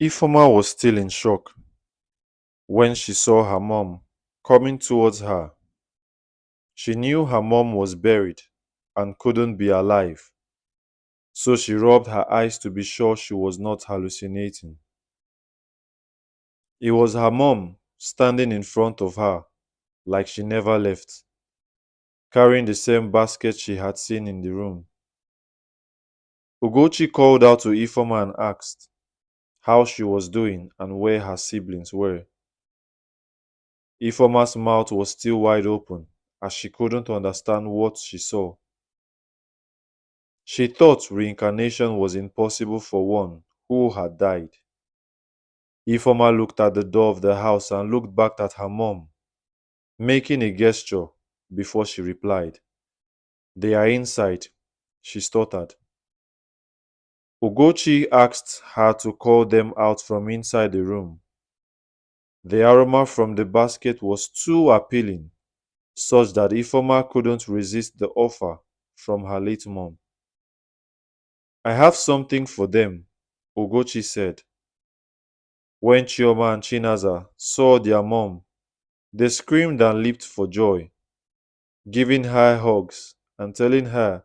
Ifeoma was still in shock when she saw her mom coming towards her. She knew her mom was buried and couldn't be alive, so she rubbed her eyes to be sure she was not hallucinating. It was her mom standing in front of her like she never left, carrying the same basket she had seen in the room. Ugochi called out to Ifeoma and asked how she was doing and where her siblings were. Ifeoma's mouth was still wide open as she couldn't understand what she saw. She thought reincarnation was impossible for one who had died. Ifeoma looked at the door of the house and looked back at her mom, making a gesture before she replied. "They are inside," she stuttered. Ugochi asked her to call them out from inside the room. The aroma from the basket was too appealing, such that Ifeoma couldn't resist the offer from her late mom. "I have something for them," Ugochi said. When Chioma and Chinaza saw their mom, they screamed and leaped for joy, giving her hugs and telling her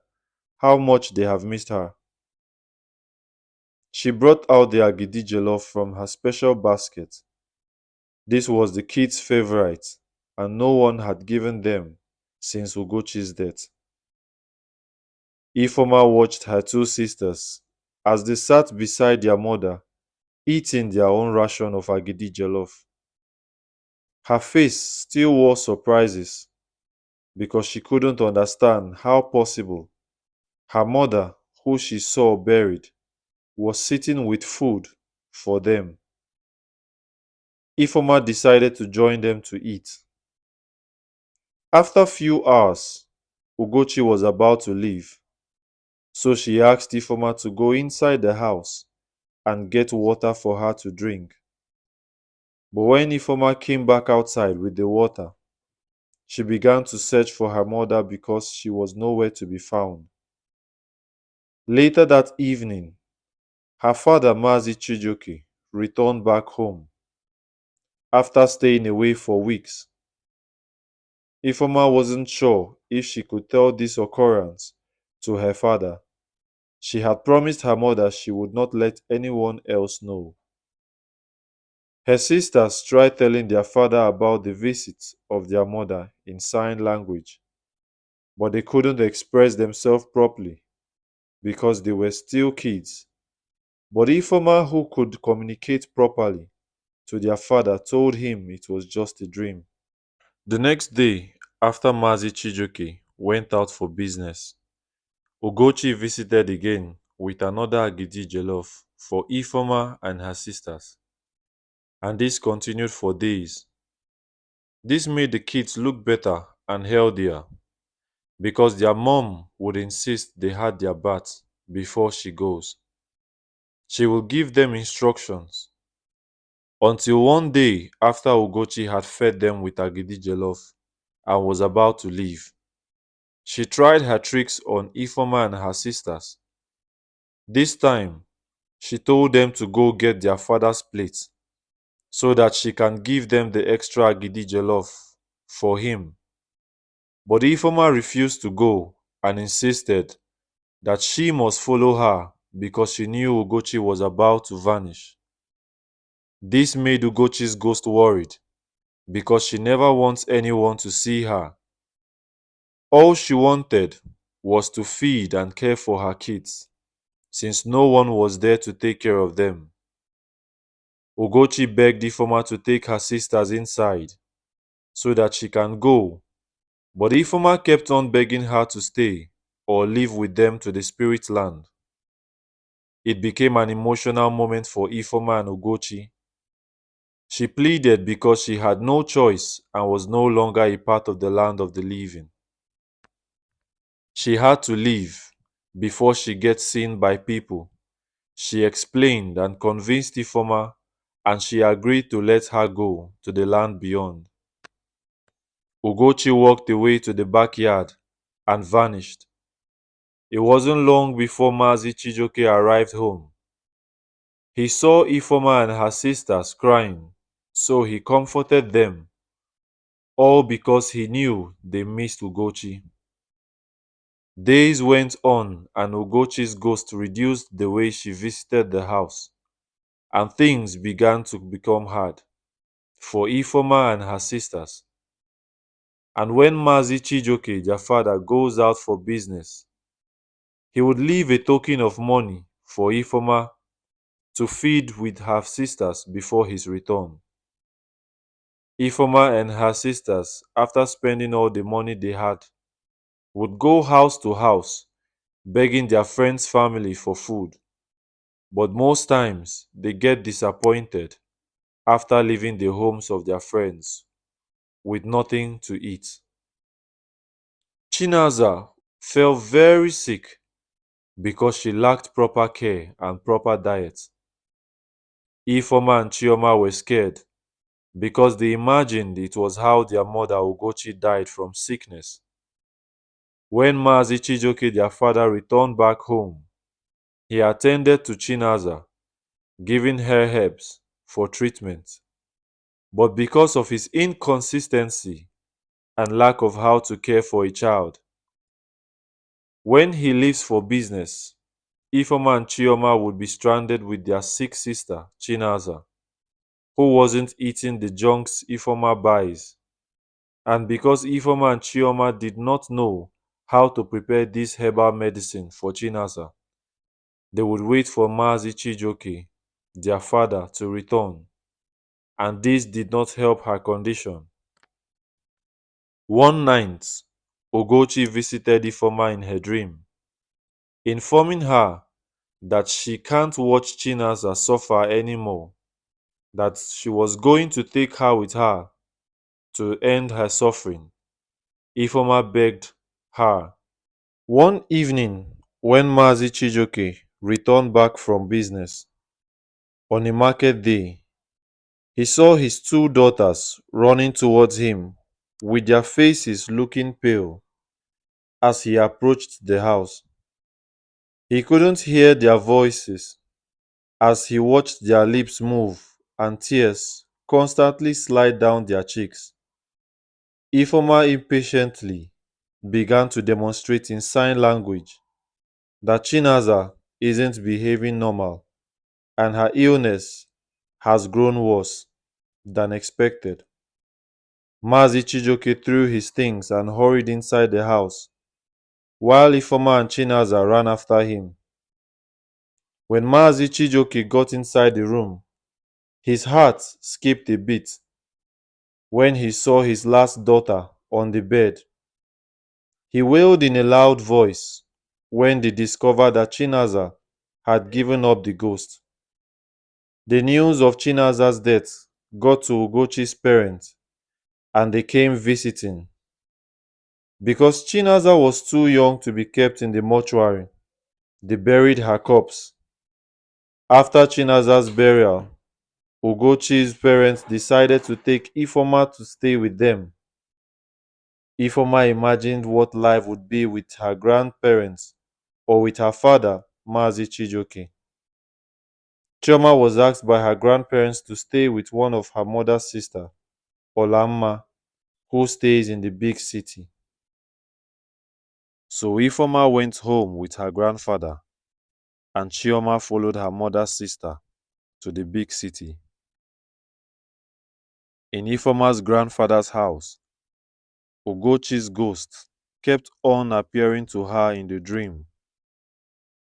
how much they have missed her. She brought out the agidi jollof from her special basket. This was the kids' favorite, and no one had given them since Ugochi's death. Ifeoma watched her two sisters as they sat beside their mother, eating their own ration of agidi jollof. Her face still wore surprises because she couldn't understand how possible her mother, who she saw buried, was sitting with food for them. Ifeoma decided to join them to eat. After few hours, Ugochi was about to leave, so she asked Ifeoma to go inside the house and get water for her to drink. But when Ifeoma came back outside with the water, she began to search for her mother because she was nowhere to be found. Later that evening, her father Mazi Chijoke returned back home after staying away for weeks. Ifeoma wasn't sure if she could tell this occurrence to her father. She had promised her mother she would not let anyone else know. Her sisters tried telling their father about the visit of their mother in sign language, but they couldn't express themselves properly because they were still kids. But Ifeoma, who could communicate properly to their father, told him it was just a dream. The next day, after Mazi Chijoke went out for business, Ugochi visited again with another agidi jollof for Ifeoma and her sisters, and this continued for days. This made the kids look better and healthier because their mom would insist they had their bath before she goes. She will give them instructions until one day after Ugochi had fed them with agidi jollof and was about to leave. She tried her tricks on Ifeoma and her sisters. This time, she told them to go get their father's plate so that she can give them the extra agidi jollof for him. But Ifeoma refused to go and insisted that she must follow her because she knew Ugochi was about to vanish. This made Ugochi's ghost worried because she never wants anyone to see her. All she wanted was to feed and care for her kids, since no one was there to take care of them. Ugochi begged Ifeoma to take her sisters inside so that she can go, but Ifeoma kept on begging her to stay or live with them to the spirit land. It became an emotional moment for Ifeoma and Ugochi. She pleaded because she had no choice and was no longer a part of the land of the living. She had to leave before she gets seen by people. She explained and convinced Ifeoma, and she agreed to let her go to the land beyond. Ugochi walked away to the backyard and vanished. It wasn't long before Mazi Chijoke arrived home. He saw Ifeoma and her sisters crying, so he comforted them, all because he knew they missed Ugochi. Days went on and Ugochi's ghost reduced the way she visited the house, and things began to become hard for Ifeoma and her sisters. And when Mazi Chijoke, their father, goes out for business, he would leave a token of money for Ifeoma to feed with her sisters before his return. Ifeoma and her sisters, after spending all the money they had, would go house to house begging their friends' family for food. But most times they get disappointed after leaving the homes of their friends with nothing to eat. Chinaza fell very sick because she lacked proper care and proper diet. Ifeoma and Chioma were scared because they imagined it was how their mother Ugochi died from sickness. When Maazi Chijoke, their father, returned back home, he attended to Chinaza, giving her herbs for treatment. But because of his inconsistency and lack of how to care for a child, when he leaves for business, Ifeoma and Chioma would be stranded with their sick sister, Chinaza, who wasn't eating the junks Ifeoma buys. And because Ifeoma and Chioma did not know how to prepare this herbal medicine for Chinaza, they would wait for Maazi Chijoke, their father, to return, and this did not help her condition. One night, Ogochi visited Ifeoma in her dream, informing her that she can't watch Chinaza suffer anymore, that she was going to take her with her to end her suffering. Ifeoma begged her. One evening, when Maazi Chijoke returned back from business, on a market day, he saw his two daughters running towards him with their faces looking pale as he approached the house. He couldn't hear their voices as he watched their lips move and tears constantly slide down their cheeks. Ifeoma impatiently began to demonstrate in sign language that Chinaza isn't behaving normal and her illness has grown worse than expected. Mazi Chijoke threw his things and hurried inside the house, while Ifeoma and Chinaza ran after him. When Mazi Chijoke got inside the room, his heart skipped a beat when he saw his last daughter on the bed. He wailed in a loud voice when they discovered that Chinaza had given up the ghost. The news of Chinaza's death got to Ugochi's parents and they came visiting. Because Chinaza was too young to be kept in the mortuary, they buried her corpse. After Chinaza's burial, Ugochi's parents decided to take Ifeoma to stay with them. Ifeoma imagined what life would be with her grandparents or with her father, Maazi Chijoke. Chioma was asked by her grandparents to stay with one of her mother's sister, Olamma, who stays in the big city. So Ifeoma went home with her grandfather, and Chioma followed her mother's sister to the big city. In Ifeoma's grandfather's house, Ugochi's ghost kept on appearing to her in the dream,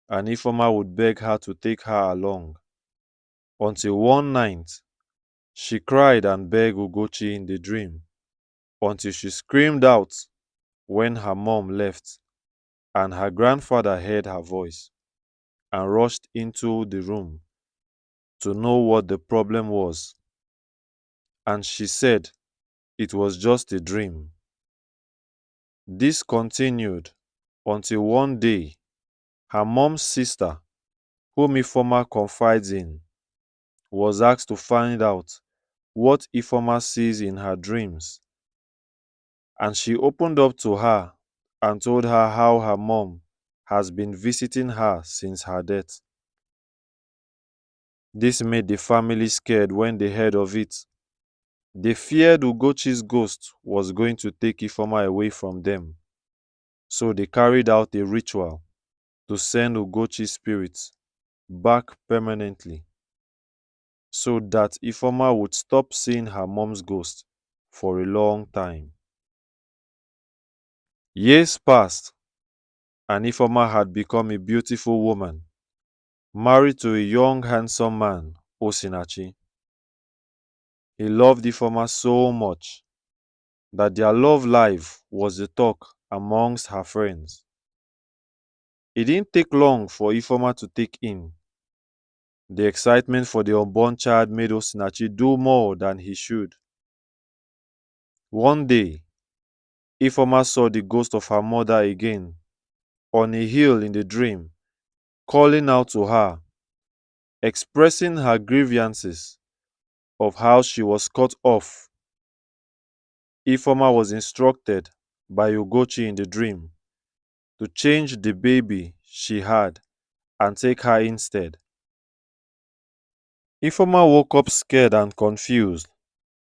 and Ifeoma would beg her to take her along, until one night she cried and begged Ugochi in the dream, until she screamed out when her mom left, and her grandfather heard her voice and rushed into the room to know what the problem was, and she said it was just a dream. This continued until one day her mom's sister, whom Ifeoma confides in, was asked to find out what Ifeoma sees in her dreams, and she opened up to her and told her how her mom has been visiting her since her death. This made the family scared when they heard of it. They feared Ugochi's ghost was going to take Ifeoma away from them, so they carried out a ritual to send Ugochi's spirits back permanently so that Ifeoma would stop seeing her mom's ghost for a long time. Years passed, and Ifeoma had become a beautiful woman, married to a young, handsome man, Osinachi. He loved Ifeoma so much that their love life was the talk amongst her friends. It didn't take long for Ifeoma to take in. The excitement for the unborn child made Osinachi do more than he should. One day, Ifeoma saw the ghost of her mother again on a hill in the dream, calling out to her, expressing her grievances of how she was cut off. Ifeoma was instructed by Ugochi in the dream to change the baby she had and take her instead. Ifeoma woke up scared and confused,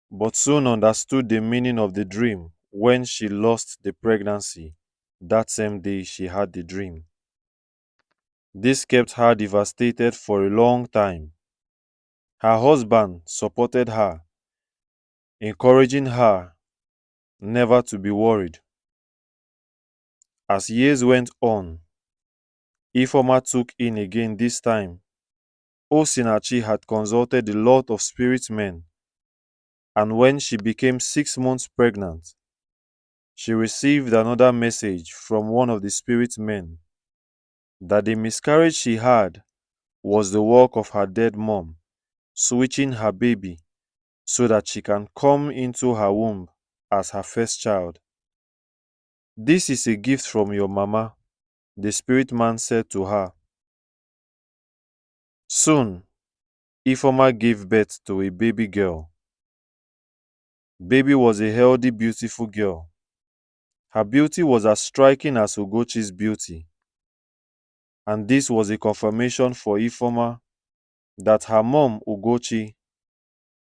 but soon understood the meaning of the dream when she lost the pregnancy that same day she had the dream. This kept her devastated for a long time. Her husband supported her, encouraging her never to be worried. As years went on, Ifeoma took in again this time. Osinachi had consulted a lot of spirit men, and when she became 6 months pregnant, she received another message from one of the spirit men that the miscarriage she had was the work of her dead mom, switching her baby so that she can come into her womb as her first child. This is a gift from your mama, the spirit man said to her. Soon, Ifeoma gave birth to a baby girl. Baby was a healthy, beautiful girl. Her beauty was as striking as Ugochi's beauty, and this was a confirmation for Ifeoma that her mom, Ugochi,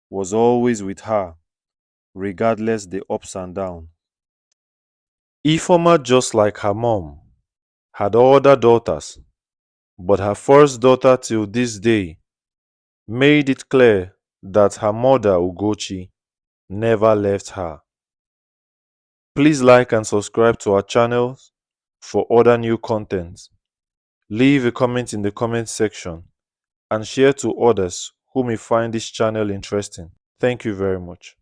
was always with her, regardless the ups and downs. Ifeoma, just like her mom, had other daughters, but her first daughter till this day made it clear that her mother, Ugochi, never left her. Please like and subscribe to our channel for other new content. Leave a comment in the comment section and share to others who may find this channel interesting. Thank you very much.